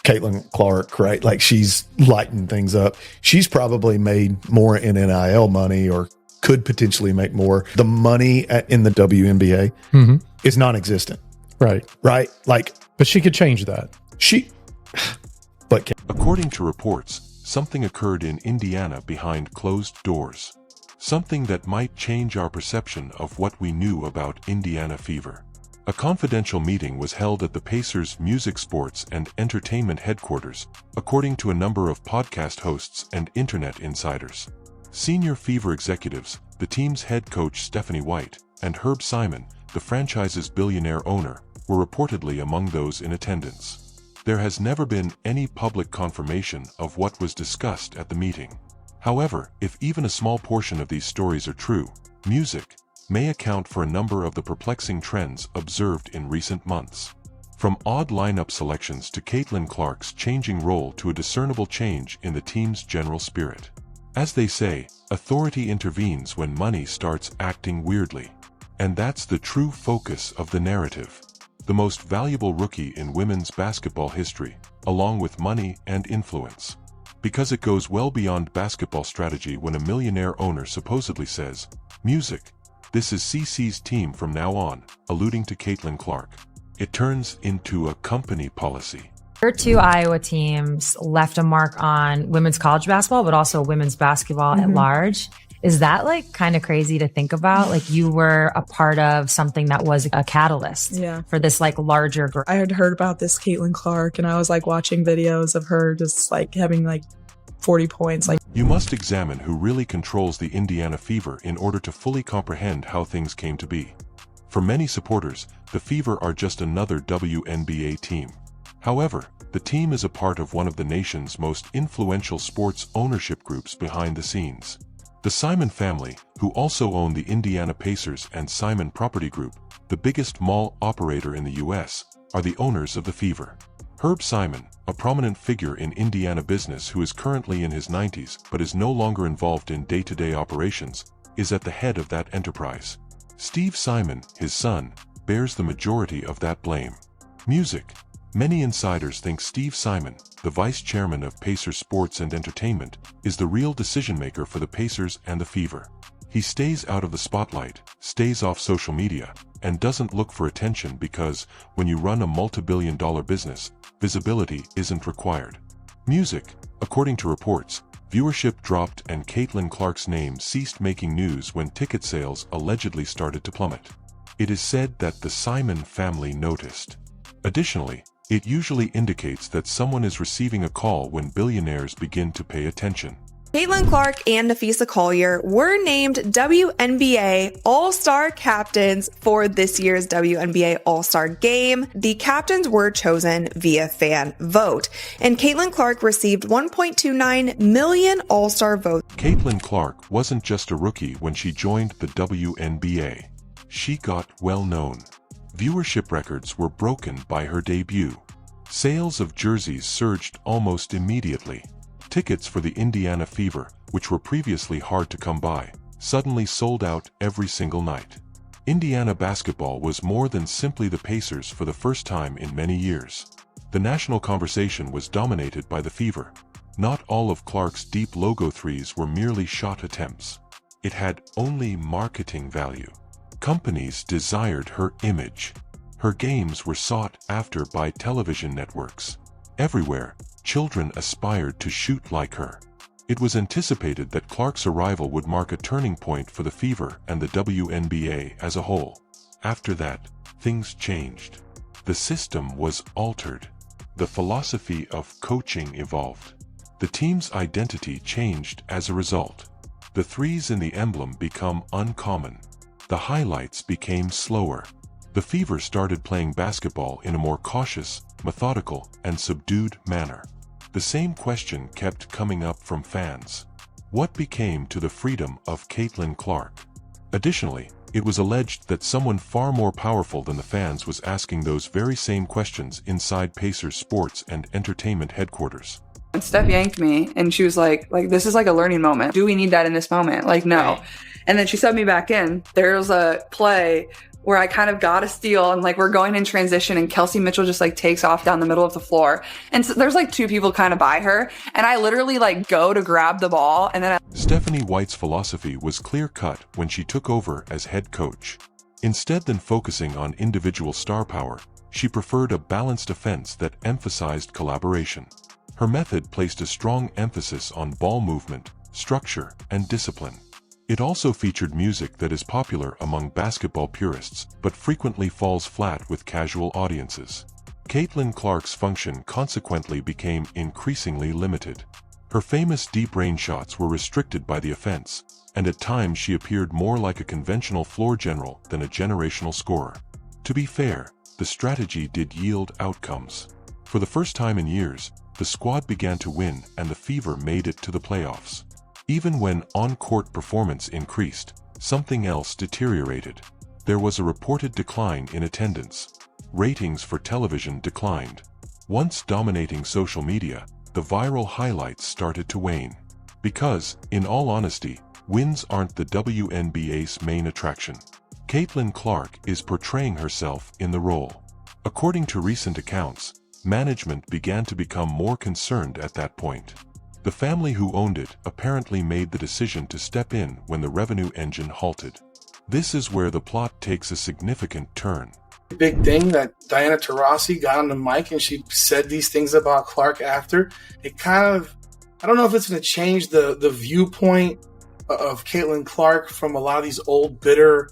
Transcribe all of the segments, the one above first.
Caitlin Clark, right? Like she's lighting things up. She's probably made more in NIL money or could potentially make more. The money in the WNBA is non-existent. Right. Right? Like, but she could change that. According to reports, something occurred in Indiana behind closed doors. Something that might change our perception of what we knew about Indiana Fever. A confidential meeting was held at the Pacers' music, sports, and entertainment headquarters, according to a number of podcast hosts and internet insiders. Senior Fever executives, the team's head coach Stephanie White, and Herb Simon, the franchise's billionaire owner, were reportedly among those in attendance. There has never been any public confirmation of what was discussed at the meeting. However, if even a small portion of these stories are true, music may account for a number of the perplexing trends observed in recent months. From odd lineup selections to Caitlin Clark's changing role to a discernible change in the team's general spirit. As they say, authority intervenes when money starts acting weirdly. And that's the true focus of the narrative. The most valuable rookie in women's basketball history, along with money and influence. Because it goes well beyond basketball strategy when a millionaire owner supposedly says, "Music, this is CC's team from now on," alluding to Caitlin Clark. It turns into a company policy. Your two Iowa teams left a mark on women's college basketball, but also women's basketball at large. Is that like kind of crazy to think about? Like you were a part of something that was a catalyst for this like larger group. I had heard about this Caitlin Clark and I was like watching videos of her just like having like 40 points. Like, you must examine who really controls the Indiana Fever in order to fully comprehend how things came to be. For many supporters, the Fever are just another WNBA team. However, the team is a part of one of the nation's most influential sports ownership groups behind the scenes. The Simon family, who also own the Indiana Pacers and Simon Property Group, the biggest mall operator in the U.S., are the owners of the Fever. Herb Simon, a prominent figure in Indiana business who is currently in his 90s but is no longer involved in day-to-day operations, is at the head of that enterprise. Steve Simon, his son, bears the majority of that blame. Music. Many insiders think Steve Simon, the vice chairman of Pacers Sports and Entertainment, is the real decision-maker for the Pacers and the Fever. He stays out of the spotlight, stays off social media, and doesn't look for attention because, when you run a multi-billion-dollar business, visibility isn't required. Music. According to reports, viewership dropped and Caitlin Clark's name ceased making news when ticket sales allegedly started to plummet. It is said that the Simon family noticed. Additionally, it usually indicates that someone is receiving a call when billionaires begin to pay attention. Caitlin Clark and Nafisa Collier were named WNBA All-Star captains for this year's WNBA All-Star Game. The captains were chosen via fan vote, and Caitlin Clark received 1.29 million All-Star votes. Caitlin Clark wasn't just a rookie when she joined the WNBA. She got well known. Viewership records were broken by her debut. Sales of jerseys surged almost immediately. Tickets for the Indiana Fever, which were previously hard to come by, suddenly sold out every single night. Indiana basketball was more than simply the Pacers for the first time in many years. The national conversation was dominated by the Fever. Not all of Clark's deep logo threes were merely shot attempts. It had only marketing value. Companies desired her image. Her games were sought after by television networks. Everywhere, children aspired to shoot like her. It was anticipated that Clark's arrival would mark a turning point for the Fever and the WNBA as a whole. After that, things changed. The system was altered. The philosophy of coaching evolved. The team's identity changed as a result. The threes in the emblem became uncommon. The highlights became slower. The Fever started playing basketball in a more cautious, methodical, and subdued manner. The same question kept coming up from fans. What became to the freedom of Caitlin Clark? Additionally, it was alleged that someone far more powerful than the fans was asking those very same questions inside Pacers Sports and Entertainment headquarters. And Steph yanked me and she was like, this is like a learning moment. Do we need that in this moment? Like, no. Right. And then she subbed me back in. There was a play where I kind of got a steal and like we're going in transition and Kelsey Mitchell just like takes off down the middle of the floor. And so there's like 2 people kind of by her. And I literally like go to grab the ball and then Stephanie White's philosophy was clear-cut when she took over as head coach. Instead than focusing on individual star power, she preferred a balanced offense that emphasized collaboration. Her method placed a strong emphasis on ball movement, structure, and discipline. It also featured music that is popular among basketball purists, but frequently falls flat with casual audiences. Caitlin Clark's function consequently became increasingly limited. Her famous deep range shots were restricted by the offense, and at times she appeared more like a conventional floor general than a generational scorer. To be fair, the strategy did yield outcomes. For the first time in years, the squad began to win and the Fever made it to the playoffs. Even when on-court performance increased, something else deteriorated. There was a reported decline in attendance. Ratings for television declined. Once dominating social media, the viral highlights started to wane. Because, in all honesty, wins aren't the WNBA's main attraction. Caitlin Clark is portraying herself in the role. According to recent accounts, management began to become more concerned at that point. The family who owned it apparently made the decision to step in when the revenue engine halted. This is where the plot takes a significant turn. Big thing that Diana Taurasi got on the mic and she said these things about Clark after. It kind of, I don't know if it's going to change the viewpoint of Caitlin Clark from a lot of these old bitter,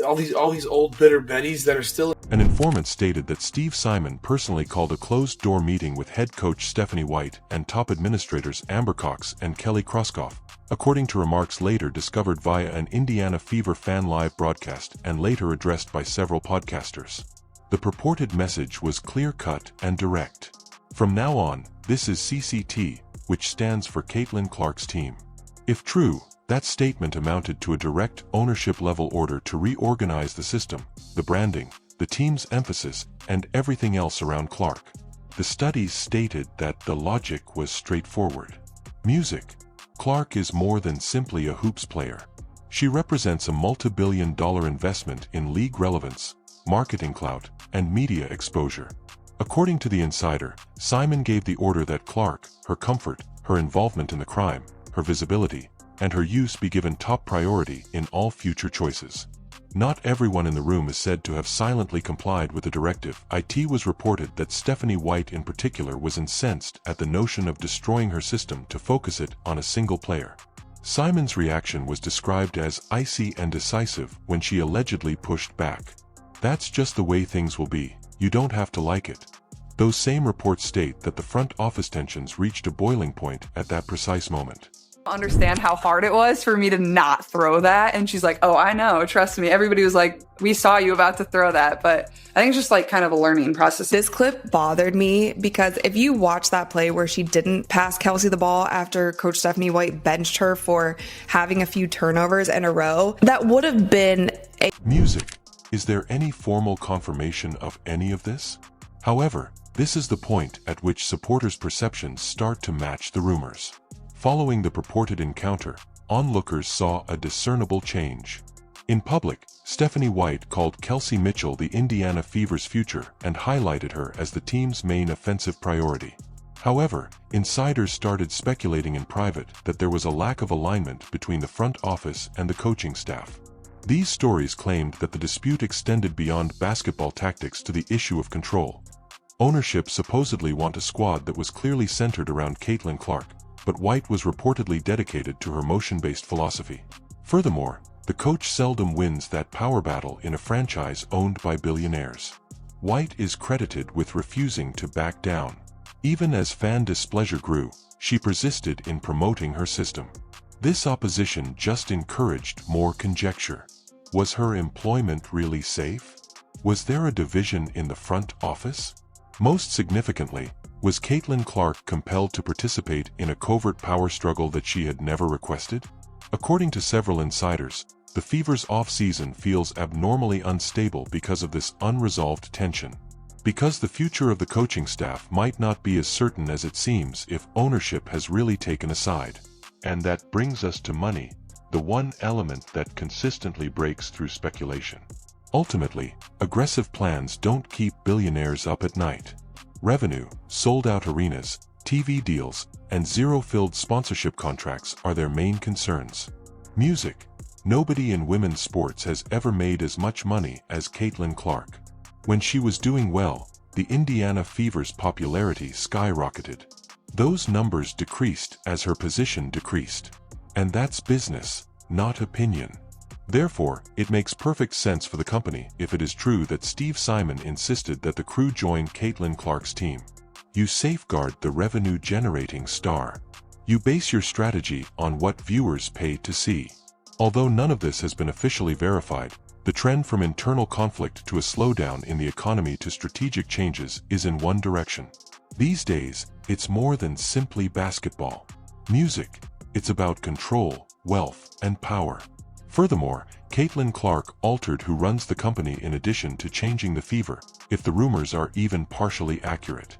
all these old bitter Bettys that are still. An informant stated that Steve Simon personally called a closed-door meeting with head coach Stephanie White and top administrators Amber Cox and Kelly Kroskoff, according to remarks later discovered via an Indiana Fever fan live broadcast and later addressed by several podcasters. The purported message was clear-cut and direct. From now on, this is CCT, which stands for Caitlin Clark's team. If true, that statement amounted to a direct ownership-level order to reorganize the system, the branding, the team's emphasis, and everything else around Clark. The studies stated that the logic was straightforward. Music. Clark is more than simply a hoops player. She represents a multi-billion-dollar investment in league relevance, marketing clout, and media exposure. According to The Insider, Simon gave the order that Clark, her comfort, her involvement in the crime, her visibility, and her use be given top priority in all future choices. Not everyone in the room is said to have silently complied with the directive. It was reported that Stephanie White in particular was incensed at the notion of destroying her system to focus it on a single player. Simon's reaction was described as icy and decisive when she allegedly pushed back. That's just the way things will be, you don't have to like it. Those same reports state that the front office tensions reached a boiling point at that precise moment. Understand how hard it was for me to not throw that. And she's like, oh, I know, trust me. Everybody was like, we saw you about to throw that. But I think it's just like kind of a learning process. This clip bothered me because if you watch that play where she didn't pass Kelsey the ball after Coach Stephanie White benched her for having a few turnovers in a row, that would have been a music. Is there any formal confirmation of any of this? However, this is the point at which supporters' perceptions start to match the rumors. Following the purported encounter, onlookers saw a discernible change. In public, Stephanie White called Kelsey Mitchell the Indiana Fever's future and highlighted her as the team's main offensive priority. However, insiders started speculating in private that there was a lack of alignment between the front office and the coaching staff. These stories claimed that the dispute extended beyond basketball tactics to the issue of control. Ownership supposedly want a squad that was clearly centered around Caitlin Clark, but White was reportedly dedicated to her motion-based philosophy. Furthermore, the coach seldom wins that power battle in a franchise owned by billionaires. White is credited with refusing to back down. Even as fan displeasure grew, she persisted in promoting her system. This opposition just encouraged more conjecture. Was her employment really safe? Was there a division in the front office? Most significantly, was Caitlin Clark compelled to participate in a covert power struggle that she had never requested? According to several insiders, the Fever's off-season feels abnormally unstable because of this unresolved tension. Because the future of the coaching staff might not be as certain as it seems if ownership has really taken a side. And that brings us to money, the one element that consistently breaks through speculation. Ultimately, aggressive plans don't keep billionaires up at night. Revenue, sold-out arenas, TV deals, and zero-filled sponsorship contracts are their main concerns. Music. Nobody in women's sports has ever made as much money as Caitlin Clark. When she was doing well, the Indiana Fever's popularity skyrocketed. Those numbers decreased as her position decreased. And that's business, not opinion. Therefore, it makes perfect sense for the company if it is true that Steve Simon insisted that the crew join Caitlin Clark's team. You safeguard the revenue-generating star. You base your strategy on what viewers pay to see. Although none of this has been officially verified, the trend from internal conflict to a slowdown in the economy to strategic changes is in one direction. These days, it's more than simply basketball. Music. It's about control, wealth, and power. Furthermore, Caitlin Clark altered who runs the company in addition to changing the Fever, if the rumors are even partially accurate.